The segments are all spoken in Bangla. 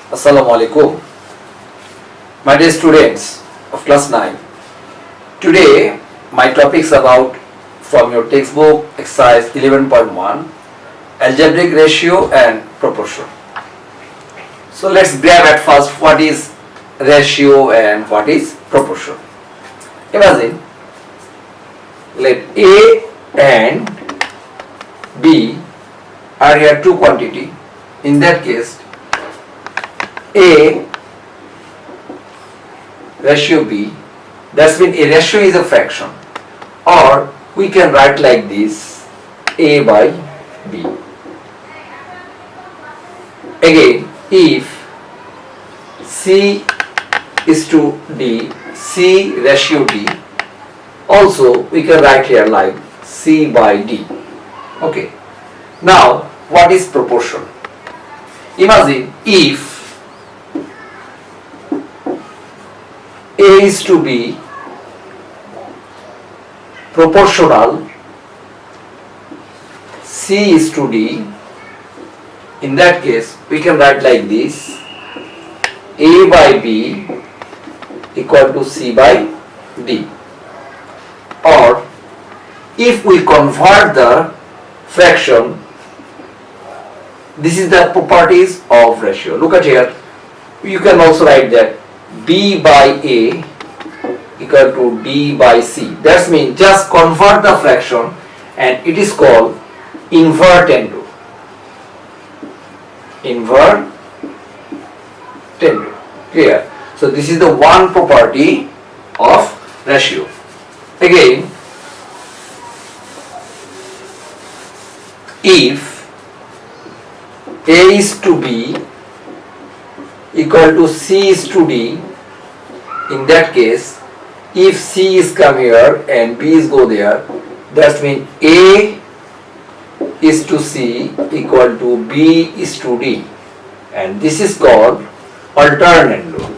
Assalamu alaikum. My dear students of class 9. Today my topics about from your textbook exercise 11.1 algebraic ratio and proportion. So let's grab at first what is ratio and what is proportion. Imagine let A and B are here two quantity. In that case A ratio B, that's mean a ratio is a fraction, or we can write like this A by B. Again, if C is to D, C ratio D, also we can write here like C by D. Okay. Now what is proportion? Imagine if A is to be proportional C is to D. In that case we can write like this A by B equal to C by D. Or if we convert the fraction, this is the properties of ratio. Look at here, you can also write that B by A equal to D by C. That means just convert the fraction and it is called invertendo. Invertendo. Clear? So this is the one property of ratio. Again, if A is to B equal to C is to D, in that case if C is come here and B is go there, that means A is to C equal to B is to D, and this is called alternando.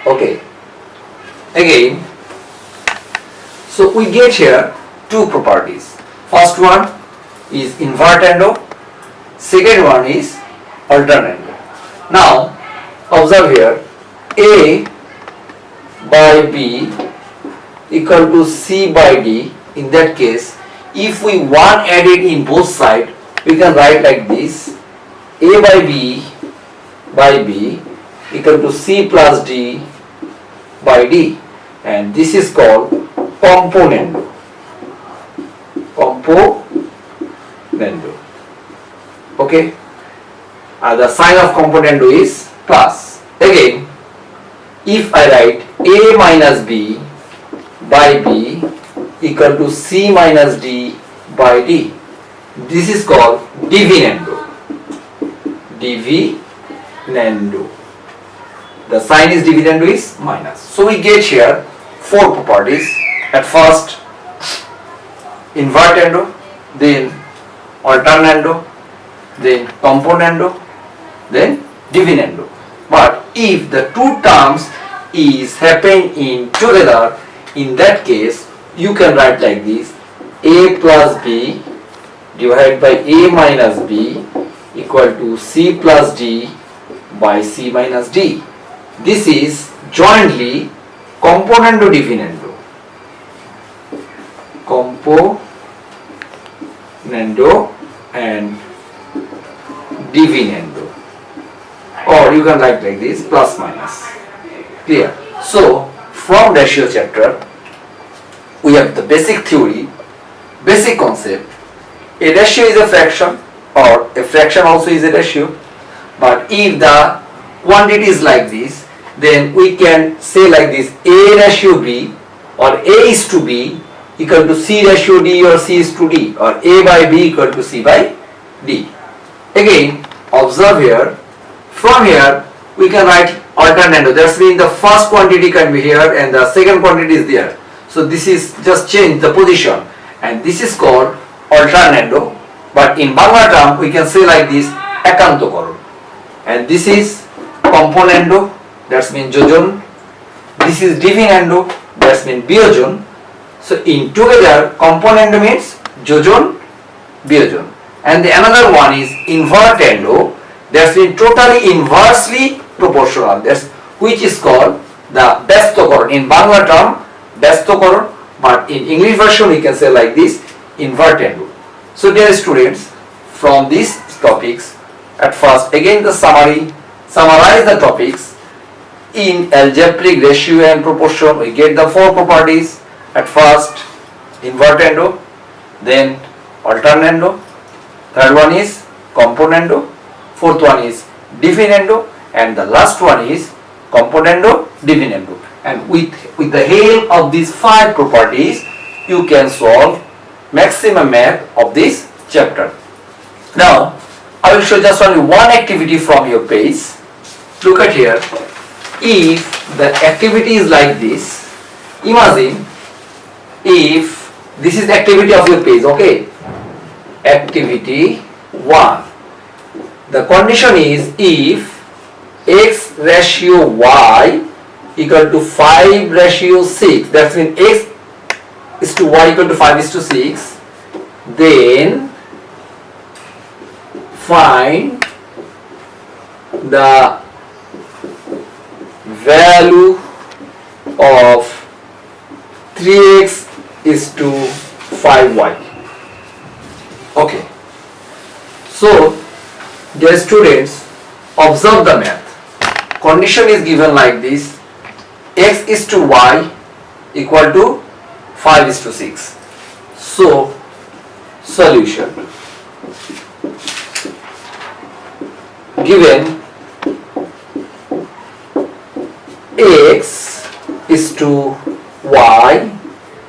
Okay. Again, so we get here two properties. First one is invertendo, second one is alternando. Now observe here, A by B equal to C by D. In that case, if we want added in both sides, we can write like this A by B equal to C plus D by D, and this is called componendo. Okay, the sign of componendo is plus. Again, if I write A minus B by B equal to C minus D by D, this is called divinendo. The sign is dividendo is minus. So we get here four properties. At first invertendo, then alternando, then componendo, then dividendo. But if the two terms is happening in together, in that case you can write like this A plus B divided by A minus B equal to C plus D by C minus D. This is jointly componendo dividendo. Componendo and dividendo. Or you can write like this plus minus. Clear? So from ratio chapter we have the basic theory, basic concept. A ratio is a fraction, or a fraction also is a ratio. But if the quantity is like this, then we can say like this A ratio B or A is to B equal to C ratio D or C is to D, or A by B equal to C by D. Again, observe here, from here we can write alternando. That means the first quantity can be here and the second quantity is there. So this is just change the position, and this is called alternando. But in Bangla term we can say like this ekantokoron. And this is componendo, that means jojon. This is dividendo, that means biyojon. So in together componendo means jojon, biyojon. and the another one is invertendo, that's been totally inversely proportional, that's which is called the ব্যস্তকরণ. In Bangla term ব্যস্তকরণ, but in English version we can say like this, invertendo. So dear students, from these topics, at first again the summarize the topics. In algebraic ratio and proportion we get the four properties. At first invertendo, then alternando, third one is componendo, fourth one is dividendo, and the last one is componendo dividendo. And with the help of these five properties you can solve maximum math of this chapter. Now I will show just only one activity from your page. Look at here. If the activity is like this, imagine if this is the activity of your page, okay? Activity 1. The condition is if x ratio y equal to 5 ratio 6, that means x is to y equal to 5 is to 6, then find the value of 3x is to 5y. Okay, so dear students, observe the math. Condition is given like this: x is to y equal to 5 is to 6. So solution. Given x is to y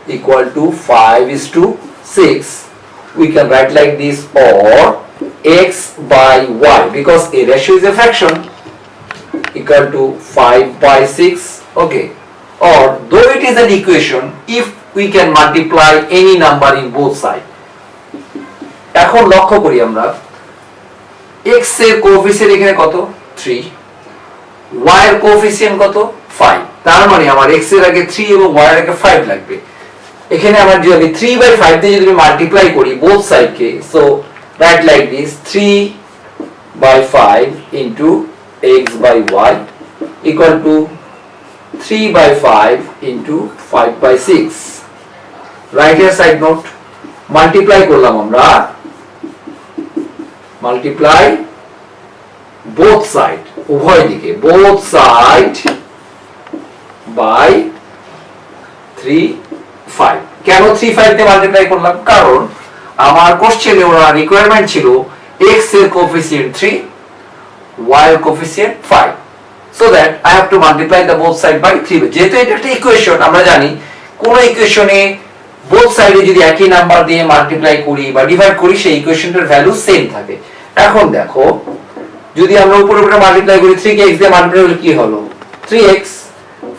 equal to 5 is to 6, we can write like this, or x by y, because a ratio is a fraction, equal to 5 by 6. Okay, or though it is an equation, if we can multiply any number in both sides. এখন লক্ষ্য করি আমরা x এর কোএফিসিয়েন্ট এখানে কত 3, y এর কোএফিসিয়েন্ট কত 5, তার মানে আমার x এর আগে 3 এবং y এর আগে 5 লাগবে। এখানে আমার যদি আমি 3 by 5 দিয়ে যদি মাল্টিপ্লাই করি both side K, so right like this 3 by 5 into x by y equal to 3 by 5 into 5 by 6. Right hand side note, multiply করলাম আমরা, মাল্টিপ্লাই বোথ সাইড, উভয় দিকে, বোথ সাইড বাই 3 5. কেন 3 5 দিয়ে মাল্টিপ্লাই করলাম? কারণ আমার কোশ্চেনে ওরা রিকোয়ারমেন্ট ছিল x এর কোএফিসিয়েন্ট 3, y এর coefficient 5, so that I have to multiply the both side by 3. যেহেতু এটা একটা ইকুয়েশন, আমরা জানি কোন ইকুয়েশনে বোথ সাইডে যদি একই নাম্বার দিয়ে মাল্টিপ্লাই করি বা ডিভাইড করি সেই ইকুয়েশনটার ভ্যালু সেম থাকে। এখন দেখো যদি আমরা উপরে উপরে মাল্টিপ্লাই করি 3 কে x দিয়ে মাল্টিপ্লাই করলে কি হলো 3x,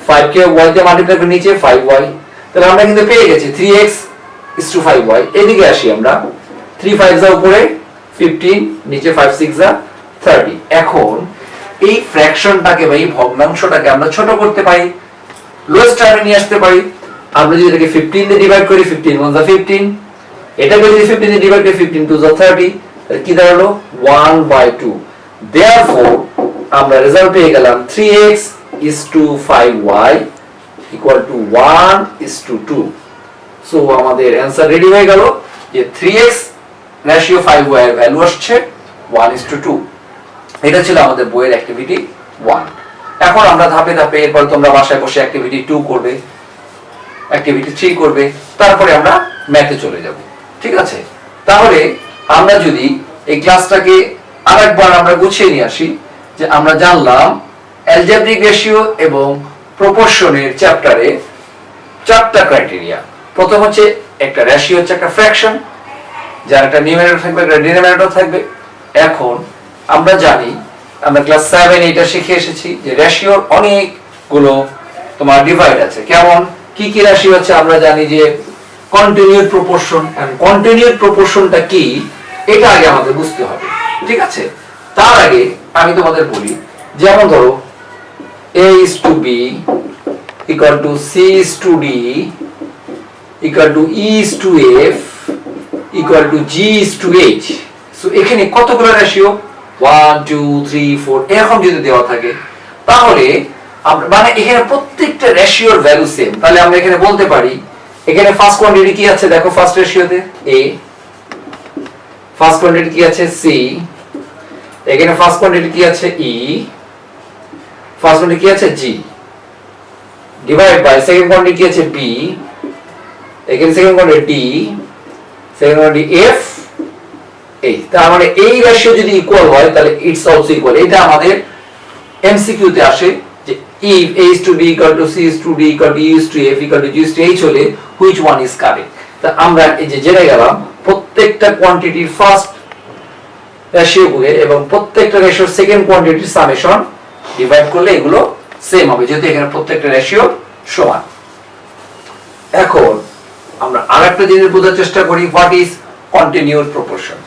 5 কে y দিয়ে মাল্টিপ্লাই করে নিচে 5y, তাহলে আমরা কিন্তু পেয়ে গেছি 3x is to 5y। এদিকে আসি আমরা, 3 5 যা উপরে 15, নিচে 5 6 যা 30। এখন এই ফ্র্যাকশনটাকে বা এই ভগ্নাংশটাকে আমরা ছোট করতে পারি, লোয়েস্ট টার্মে নিয়ে আসতে পারি। আমরা যদি এটাকে 15 দিয়ে ডিভাইড করি 15 1 যা 15, এটাকে যদি 15 দিয়ে ডিভাইড করি 15 2 যা 30, তাহলে কি দাঁড়ালো 1/2। therefore আমরা রেজাল্ট পেয়ে গেলাম 3x is to 5y equal to 1 is to 2। So আমাদের অ্যানসার রেডি হয়ে গেল যে 3x রেশিও 5y এর ভ্যালু আসছে 1 is to 2। এটা ছিল আমাদের বইয়ের অ্যাক্টিভিটি 1। এখন আমরা ধাপে ধাপে, এরপর তোমরা বাসায় বসে অ্যাক্টিভিটি 2 করবে, অ্যাক্টিভিটি 3 করবে, তারপরে আমরা ম্যাথে চলে যাব। ঠিক আছে, তাহলে আমরা যদি এই ক্লাসটাকে আরেকবার আমরা গুছিয়ে নিয়ে আসি, যে আমরা জানলাম অ্যালজেব্রিক রেশিও এবং প্রপোর্শনের চ্যাপ্টারে 4টা ক্রাইটেরিয়া। প্রথম হচ্ছে একটা রেশিও হচ্ছে একটা ফ্র্যাকশন, যার একটা নিউমারেটর থাকবে, একটা ডিনোমিনেটর থাকবে। এখন আমরা জানি, আমরা ক্লাস 7 এটা শিখে এসেছি যে রেশিওর অনেকগুলো তোমার ডিভাইড আছে। কেমন কি কি রেশিও আছে? আমরা জানি যে কন্টিনিউড প্রপোর্শন, এন্ড কন্টিনিউড প্রপোর্শনটা কি এটা আগে আমাদের বুঝতে হবে। ঠিক আছে, তার আগে আমি তোমাদের বলি, যেমন ধরো a is to b equal to c is to d equal to e is to f equal to g is to h. So এখানে কতগুলো রেশিও 1 2 3 4 এরকম যদি দেওয়া থাকে তাহলে আমরা মানে এখানে প্রত্যেকটা রেশিওর ভ্যালু সেম, তাহলে আমরা এখানে বলতে পারি এখানে ফার্স্ট কোয়ান্টিটি কি আছে দেখো, ফার্স্ট রেশিওতে a, ফার্স্ট কোয়ান্টিটি কি আছে c, এখানে ফার্স্ট কোয়ান্টিটি কি আছে e, ফার্স্ট কোয়ান্টিটি কি আছে g, divide by second quantity কি আছে b, এখানে second quantity d, second quantity f, এই তার মানে এই রেশিও যদি ইকুয়াল হয় তাহলে ইটস অলসো ইকুয়াল। এটা আমাদের এমসিকিউ তে আসে যে if a is to b equal to c is to d equal to e is to f equal to g is to h হলে which one is correct। তা আমরা এই যে জেনে গেলাম প্রত্যেকটা কোয়ান্টিটির ফার্স্ট রেশিও গুলো এবং প্রত্যেকটা রেশিওর সেকেন্ড কোয়ান্টিটির সামেশন ডিভাইড করলে এগুলো সেম হবে, যেহেতু এখানে প্রত্যেকটা রেশিও সমান। এখন আমরা আরেকটা জিনিস বোঝার চেষ্টা করি, what is continuous proportion.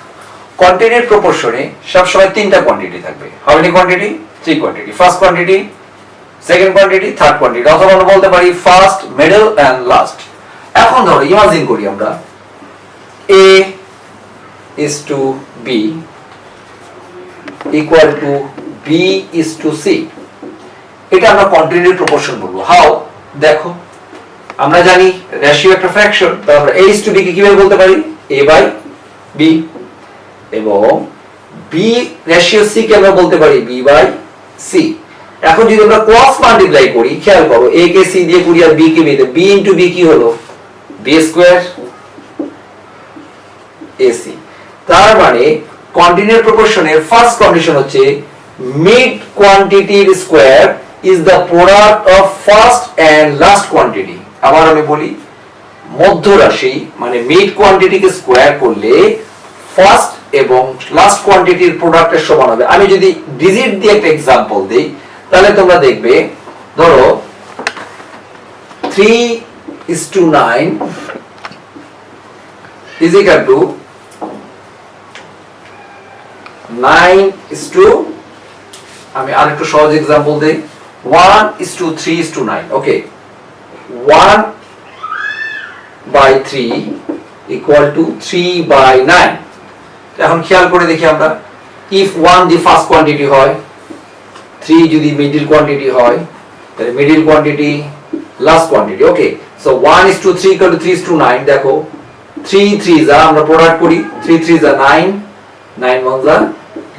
Continuous প্রপোর্শনে সব সময় তিনটা কোয়ান্টিটি থাকবে। How many quantity? Three quantity. First quantity, second quantity, third quantity, অথবা আমরা বলতে পারি ফার্স্ট, মিডল এন্ড লাস্ট। এখন ধরো ইমাজিন করি আমরা a is to b equal to b is to c, এটা আমরা কন্টিনিউয়াস প্রপোর্শন বলবো। হাউ? দেখো আমরা জানি রেশিও একটা ফ্র্যাকশন, তাহলে আমরা a is to b কে কিভাবে বলতে পারি? a by b, এবং b রেশিও c কে আমরা বলতে পারি b by c। এখন যদি আমরা ক্রস মাল্টিপ্লাই করি, খেয়াল করো a কে c দিয়ে করি আর b কে b দিয়ে, b into b কি হলো? b square ac। তার মানে কন্টিনিউয়াস প্রপোর্শনের ফার্স্ট কন্ডিশন হচ্ছে মিড কোয়ান্টিটির square is the product of first and last quantity. আবার আমি বলি, মধ্য রাশি মানে মিড কোয়ান্টিটিকে স্কয়ার করলে ফার্স্ট এবং লাস্ট কোয়ান্টিটির প্রোডাক্টের সমান হবে। আমি যদি ডিজিট দিয়ে একটা एग्जांपल দেই তাহলে তোমরা দেখবে, ধরো 3:9 is equal to 9:, আমি আরেকটু সহজ एग्जांपल দেই, 1:3:9। ওকে, 1/3 equal to 3/9। এখন খেয়াল করে দেখি আমরা, if 1 দি ফার্স্ট কোয়ান্টিটি হয়, 3 যদি মিডল কোয়ান্টিটি হয়, তাহলে middle quantity last quantity. Okay, so 1:3 equal to 3:9। দেখো 3 3 যা আমরা প্রোডাক্ট করি, 3 3 যা 9, 9 1 যা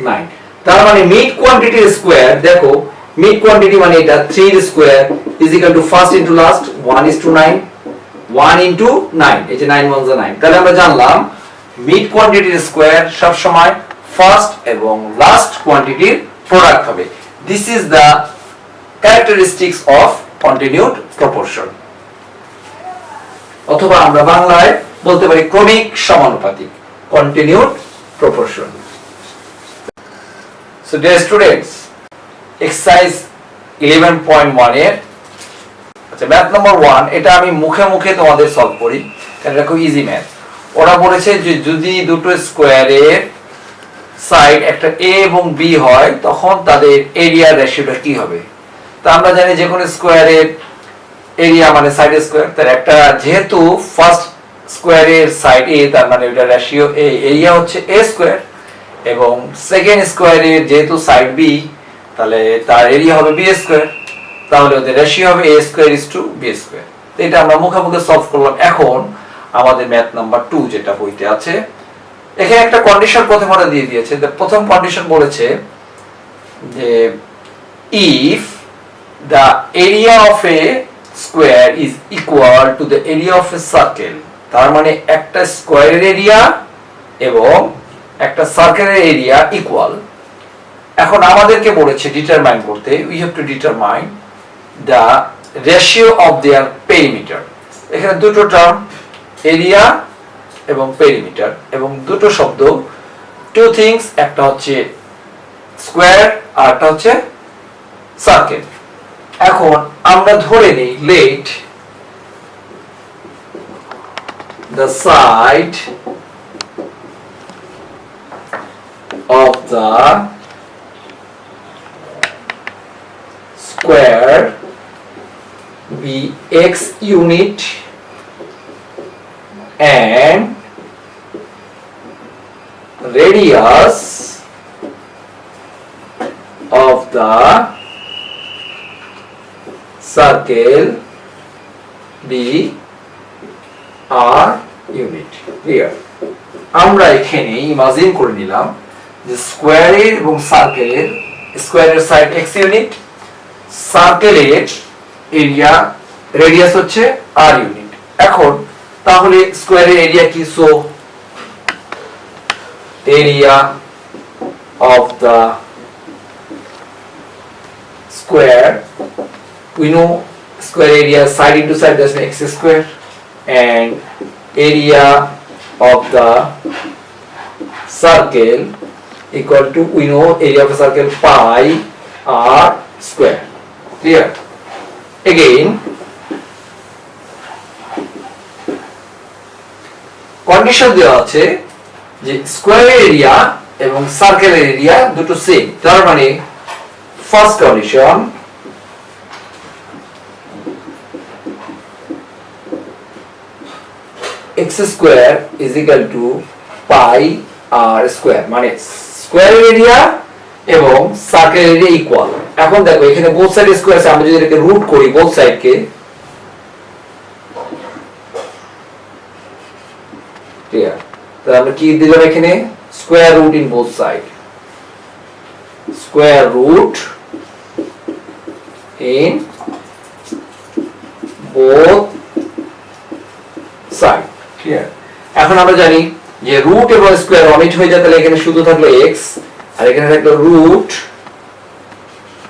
9। তার মানে মিড কোয়ান্টিটির স্কয়ার, দেখো মিড কোয়ান্টিটি মানে এটা 3 এর square is equal two first into last 1:9, 1 into 9, এই যে 9 1 যা 9। তাহলে আমরা জানলাম মিড কোয়ান্টিটির স্কয়ার সব সময় ফার্স্ট এবং লাস্ট কোয়ান্টিটির প্রোডাক্ট হবে। This is the characteristics of continued proportion, অথবা আমরা বাংলায় বলতে পারি ক্রমিক সমানুপাতিক, continued proportion. So dear students, exercise 11.1 এর আচ্ছা ম্যাথ নাম্বার 1, এটা আমি মুখে মুখে তোমাদের সলভ করি, এটা খুব ইজি ম্যাথ। ওরা বলেছে যে যদি দুটো স্কয়ারের সাইড একটা a এবং b হয় তখন তাদের এরিয়া রেশিওটা কি হবে। তা আমরা জানি যে কোনো স্কয়ারের এরিয়া মানে সাইড স্কয়ার, তার একটা যেহেতু ফার্স্ট স্কয়ারের সাইড a, তার মানে এটা রেশিও a, এরিয়া হচ্ছে a স্কয়ার, এবং সেকেন্ড স্কয়ারের যেহেতু সাইড b, তাহলে তার এরিয়া হবে b স্কয়ার, তাহলে ওদের রেশিও হবে a square is to b square. তো এটা আমরা মুখে মুখে সলভ করলাম। এখন আমাদের ম্যাথ নাম্বার 2 যেটা বইতে আছে, এখানে একটা কন্ডিশন প্রথমে ওরা দিয়ে দিয়েছে। প্রথম কন্ডিশন বলেছে যে if the area of a square is equal to the area of a circle, তার মানে একটা স্কয়ারের এরিয়া এবং একটা সার্কেলের এরিয়া ইকুয়াল। এখন আমাদেরকে বলেছে ডিটারমাইন করতে, we have to determine the ratio of their perimeter। এখানে দুটো টার্ম, এরিয়া এবং পেরিমিটার, এবং দুটো শব্দ, টু থিংস, একটা হচ্ছে স্কয়ার আর একটা হচ্ছে সার্কেল। এখন আমরা ধরে নিই late the side of the square be x unit and radius of the circle be r unit. Clear? আমরা এখানে ইমাজিন করে নিলাম যে স্কয়ারের এবং সার্কেলের, স্কয়ারের সাইড x ইউনিট, সার্কেলের এরিয়া রেডিয়াস হচ্ছে r ইউনিট। এখন তাহলে স্কয়ারের এরিয়া কি? So area of the square, we know square area side into side, that's x square, and area of the circle equal to, we know area of a circle pi r square. Clear? Again, condition দেওয়া আছে যে স্কয়ার এরিয়া এবং সার্কেলের এরিয়া দুটো সেম। তার মানে first condition, x square is equal to pi r square, মানে স্কয়ার এরিয়া এবং সার্কেল এরিয়া ইকুয়াল। এখন দেখো এখানে বোথ সাইড স্কয়ার আছে, আমরা যদি এটাকে রুট করি বোথ সাইডকে, ক্লিয়ার? তাহলে আমরা কি দিলাম এখানে? Square root in both side, square root in both side. Clear? এখন আমরা জানি যে রুট এবং স্কয়ার অমিট হয়ে যায়, তাহলে এখানে শুধু থাকলো x আর এখানে থাকলো রুট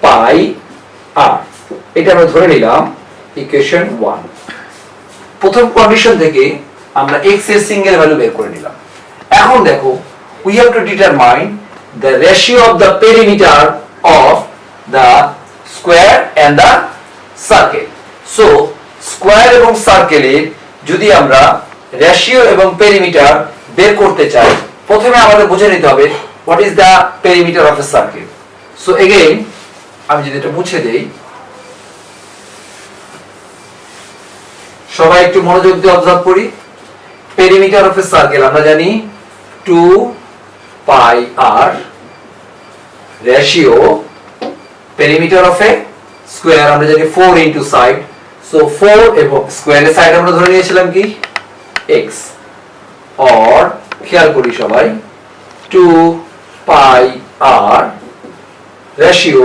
পাই r। এটা আমরা ধরে নিলাম ইকুয়েশন 1। প্রথম কন্ডিশন থেকে আমরা x এর সিঙ্গেল ভ্যালু বের করে নিলাম। এখন দেখো we have to determine the ratio of the perimeter of the square and the circle. So square এবং সার্কেলের যদি আমরা রেশিও এবং পেরিমিটার বের করতে চাই, প্রথমে আমাদের বুঝে নিতে হবে what is the perimeter of a circle. So again আমি যদি এটা মুছে দেই, সবাই একটু মনোযোগ দিয়ে অবজার্ভ করি। perimeter of a circle আমরা জানি 2 pi r ratio perimeter of a square আমরা জানি 4 into side, so 4 এবং স্কয়ারের সাইড আমরা ধরে নিয়েছিলাম কি x, or খেয়াল করি সবাই 2 pi r ratio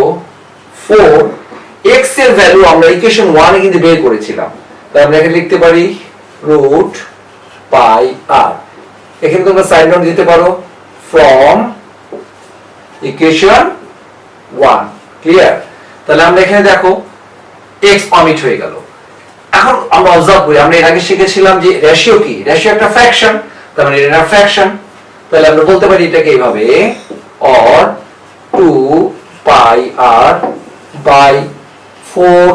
4, x এর ভ্যালু আমরা ইকুয়েশন 1 এ কিন্তু বের করেছিলাম, তাই আমরা এখানে লিখতে পারি রুট পাই r। এখানে তোমরা সাইড নোট দিতে পারো from equation 1। ক্লিয়ার? তাহলে আমরা এখানে দেখো x অমিট হয়ে গেল। এখন আমরা অবজার্ভ করি, আমরা এর আগে শিখেছিলাম যে রেশিও কি? রেশিও একটা ফ্র্যাকশন, তার মানে এটা ফ্র্যাকশন। তাহলে আমরা বলতে পারি এটাকে এইভাবে or 2 pi r by 4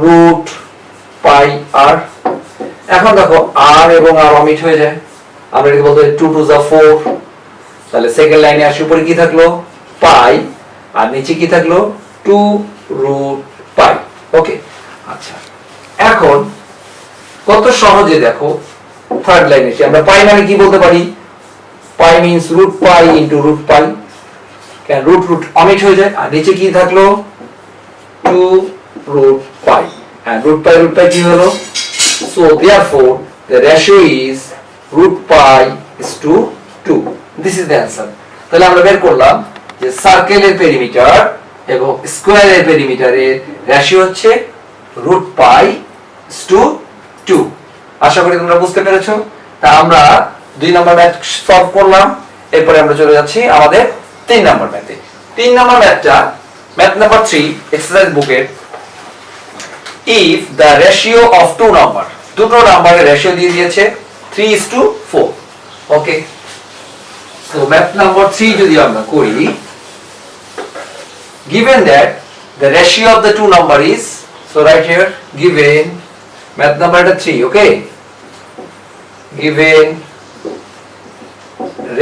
root pi r। এখন দেখো r এবং r অমিট হয়ে যায়, আমরা এটাকে বলতে পারি 2 2 যা 4। তাহলে সেকেন্ড লাইনে আসি, উপরে কি থাকলো পাই আর নিচে কি থাকলো 2 রুট পাই। ওকে, আচ্ছা এখন কত সহজে দেখো থার্ড লাইনে এসে আমরা পাই মানে কি বলতে পারি? Pi means root pi into root pi, কেন রুট রুট অমিট হয়ে যায়, আর নিচে কি থাকলো 2 root pi, and root pi কি হলো? So therefore the ratio is root pi is to 2. This is the answer. তাহলে আমরা বের করলাম যে সার্কেলের পেরিমিটার এবং স্কয়ারের পেরিমিটারের রেশিও হচ্ছে root pi is to 2। আশা করি তোমরা বুঝতে পেরেছো। তা আমরা 2 নম্বর ম্যাথ সলভ করলাম, এরপরে আমরা চলে যাচ্ছি আমাদের 3 নম্বর ম্যাথে। 3 নম্বর ম্যাথটা ম্যাথ নাম্বার 3 এক্সারসাইজ বুকের, if the ratio of two number, দুটো নাম্বারের রেশিও দিয়ে দিয়েছে 3:4। ওকে, সো ম্যাথ নাম্বার 3 যদি আমরা করি, given that the ratio of the two number is, so right here given math number 3, okay, given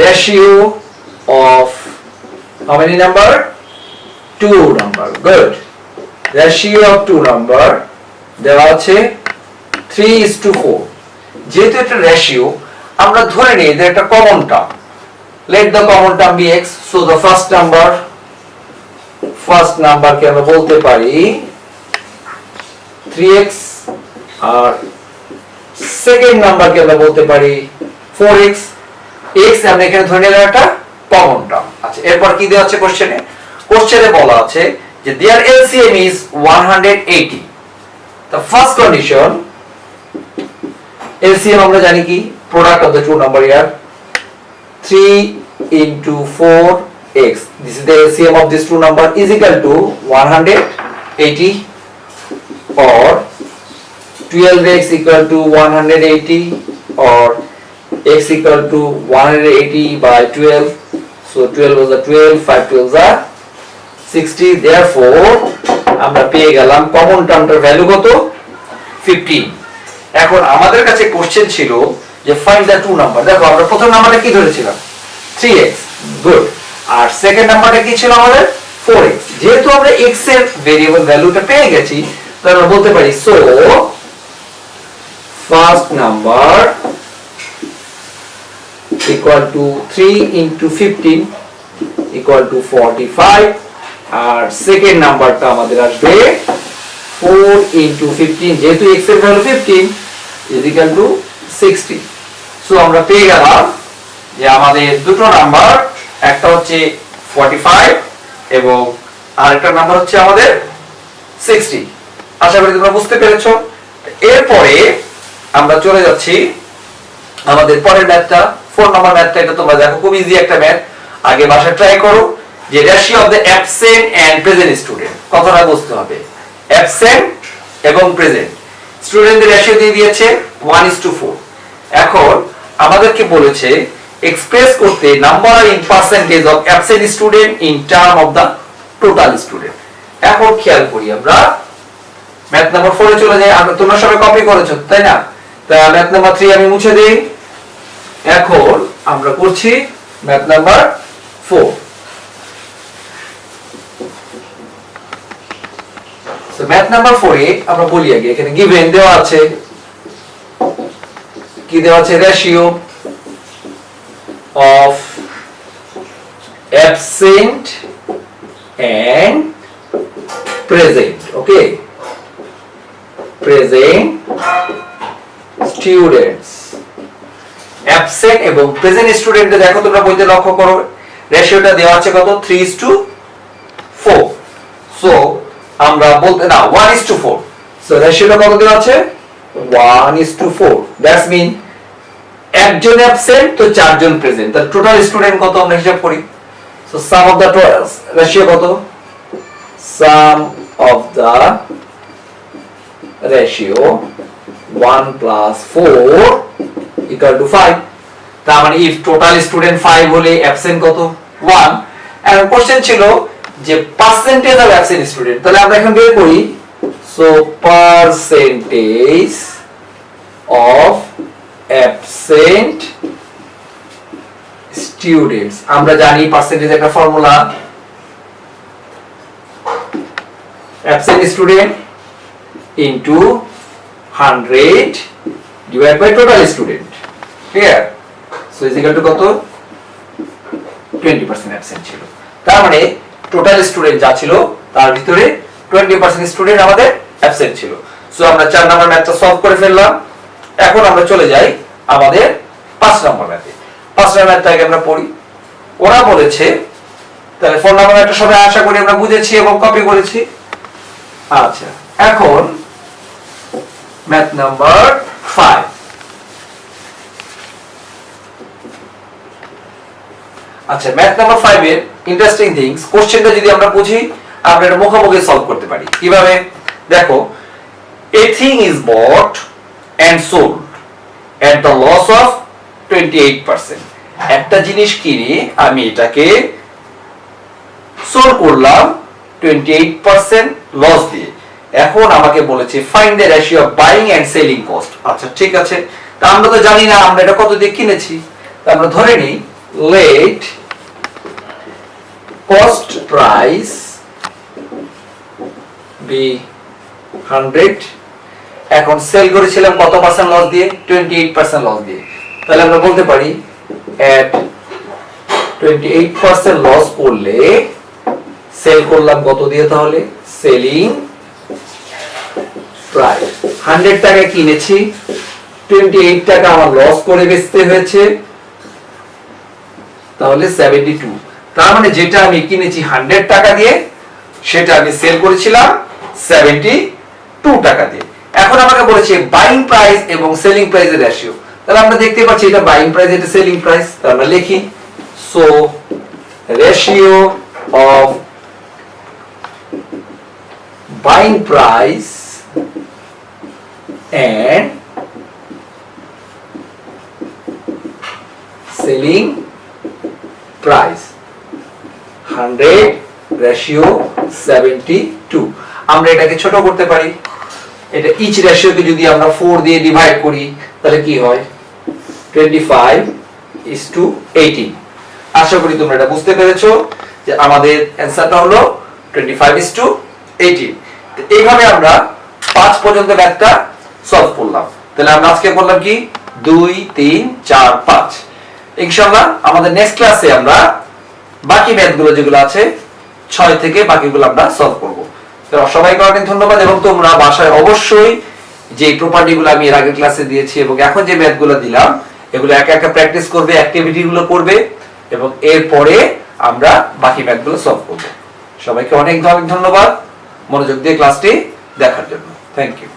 ratio of how many number? 2 number, good, ratio of two number দেওয়া আছে 3:4। যেহেতু এটা রেশিও, আমরা ধরে নিই যে একটা common term, let the common term be x, so the first number কে আমরা বলতে পারি 3x আর সেকেন্ড নাম্বার কে আমরা বলতে পারি 4x, x আমরা এখানে ধরে নিলাম একটা কমন টার্ম। আচ্ছা, এরপর কি দেওয়া আছে কোশ্চেনে বলা আছে যে their LCM is 180. the first condition, LCM আমরা জানি কি product of the two number here 3 into 4x, this is the LCM of this two number is equal to 180, or 12x equal to 180, or x equal to 180 by 12, so 12 was a 12, 5 12s are 60, therefore আমরা পেয়ে গেলাম কমন টার্মটার ভ্যালু কত 15। এখন আমাদের কাছে কোশ্চেন ছিল যে ফাইন্ড দ্য টু নাম্বার। দেখো আমরা প্রথম নাম্বারটা কি ধরেছিলাম 3x, গুড, আর সেকেন্ড নাম্বারটা কি ছিল আমাদের 4x। যেহেতু আমরা x এর ভেরিয়েবল ভ্যালুটা পেয়ে গেছি, তাহলে আমরা বলতে পারি so first number equal to 3 into 15 equal to 45, আর সেকেন্ড নাম্বারটা আমাদের আসবে 4 into 15, যেহেতু x এর value 15 is equal to 60। So আমরা পেয়ে গেলাম যে আমাদের দুটো নাম্বার, একটা হচ্ছে 45 এবং আরেকটা নাম্বার হচ্ছে আমাদের 60। আশা করি তোমরা বুঝতে পেরেছো। এরপরে আমরা চলে যাচ্ছি আমাদের পরের ম্যাথটা, 4 নাম্বার ম্যাথটা। এটা তোমরা দেখো খুব ইজি একটা ম্যাথ, আগে বাসায় ট্রাই করো। যে ratio of the absent and present student, কথাটা বুঝতে হবে। অ্যাবসেন্ট এবং প্রেজেন্ট স্টুডেন্টদের রেশিও দিয়ে দিয়েছে 1:4। এখন আমাদেরকে বলেছে এক্সপ্রেস করতে number in percentage of absent student in term of the total student. এখন খেয়াল করি আমরা ম্যাথ নাম্বার 4 এ চলে যাই। আমরা তোমরা সবাই কপি করেছো তাই না? তাহলে ম্যাথ নাম্বার 3 আমি মুছে দেই। এখন আমরা করছি math number 4। So math number 4 এ আমরা বলি আগে এখানে গিভেন দেওয়া আছে, কি দেওয়া আছে ratio of absent and present, okay, present students. Absent এবং প্রেজেন্ট স্টুডেন্টদের দেখো তোমরা বইতে লক্ষ্য করো রেশিওটা দেওয়া আছে কত 3:4। সো আমরা বলতে না 1:4। সো রেশিওটা কত দেওয়া আছে 1:4, দ্যাটস মিন একজন অ্যাবসেন্ট তো চারজন প্রেজেন্ট, তাহলে টোটাল স্টুডেন্ট কত আমরা হিসাব করি। So sum of the ratio কত, সাম অফ দা রেশিও 1 + 4 = 5। তার মানে ইফ টোটাল স্টুডেন্ট 5 হলে অ্যাবসেন্ট কত 1। এন্ড কোশ্চেন ছিল যে পার্সেন্টেজ অফ অ্যাবসেন্ট স্টুডেন্ট, তাহলে আমরা এখন বের করি। So percentage of absent students, আমরা জানি পার্সেন্টেজ একটা formula, absent student into 100 divide by total student, clear? So is equal to কত 20% অ্যাবসেন্ট ছিল। তার মানে টোটাল স্টুডেন্ট যা ছিল তার ভিতরে 20% স্টুডেন্ট আমাদের অ্যাবসেন্ট ছিল। সো আমরা 4 নাম্বার ম্যাথটা সলভ করে ফেললাম। এখন আমরা চলে যাই আমাদের 5 নাম্বার ম্যাথে। 5 নাম্বার ম্যাথটাকে আমরা পড়ি। ওরা বলেছে, তাহলে 4 নাম্বার ম্যাথটা সবাই আশা করি আমরা বুঝেছি এবং কপি করেছি। আচ্ছা, এখন ম্যাথ নাম্বার 5। আচ্ছা, ম্যাথ নাম্বার 5 এর ইন্টারেস্টিং থিংস, কোশ্চেনটা যদি আমরা বুঝি আমরা এটা মুখোমুখি সলভ করতে পারি। কিভাবে দেখো, a thing is bought and sold at the loss of 28%। একটা জিনিস কিনে আমি এটাকে সোল্ড করলাম 28% লস দিয়ে। এখন আমাকে বলেছে find the ratio of buying and selling cost. আচ্ছা ঠিক আছে, তা আমরা তো জানি না আমরা এটা কত দিয়ে কিনেছি, তা আমরা ধরে নিই লেট কস্ট প্রাইস বি 100। এখন সেল করেছিলাম কত পার্সেন্ট লস দিয়ে, 28% লস দিয়ে। তাহলে আমরা বলতে পারি at 28% লস করলে সেল করলাম কত দিয়ে? তাহলে সেলিং প্রাইস 100 টাকায় কিনেছি, 28 টাকা আমার লস করে বেচতে হয়েছে, তাহলে 72। তার মানে যেটা আমি কিনেছি 100 টাকা দিয়ে সেটা আমি সেল করেছিলাম 72 টাকা দিয়ে। এখন আমাকে বলেছে বাইং প্রাইস এবং সেলিং প্রাইসের রেশিও। তাহলে আমরা দেখতে পাচ্ছি এটা বাইং প্রাইস, এটা সেলিং প্রাইস। তাহলে আমরা লিখি so ratio of buying price and selling price 100 ratio 72। আমরা এটাকে ছোট করতে পারি, এটা ইচ রেশিওকে যদি আমরা 4 দিয়ে ডিভাইড করি তাহলে কি হয়? 25:18। আশা করি তোমরা এটা বুঝতে পেরেছো যে আমাদের অ্যানসারটা হলো 25:18। এইভাবে আমরা 5 পর্যন্ত ম্যাথটা সলভ করলাম। তাহলে আমরা আজকে করলাম কি 2 3 4 5। ইনশাআল্লাহ আমাদের নেক্সট ক্লাসে আমরা বাকি ম্যাথগুলো যেগুলো আছে 6 থেকে বাকিগুলো আমরা সলভ করব। তো সবাইকে অনেক ধন্যবাদ এবং তোমরা বাসায় অবশ্যই যে প্রপার্টিগুলো আমি এর আগের ক্লাসে দিয়েছি এবং এখন যে ম্যাথগুলো দিলাম এগুলো একা একা প্র্যাকটিস করবে, অ্যাক্টিভিটিগুলো করবে এবং এরপরে আমরা বাকি ম্যাথগুলো সলভ করব। সবাইকে অনেক ধন্যবাদ মনোযোগ দিয়ে ক্লাসটি দেখার জন্য। Thank you.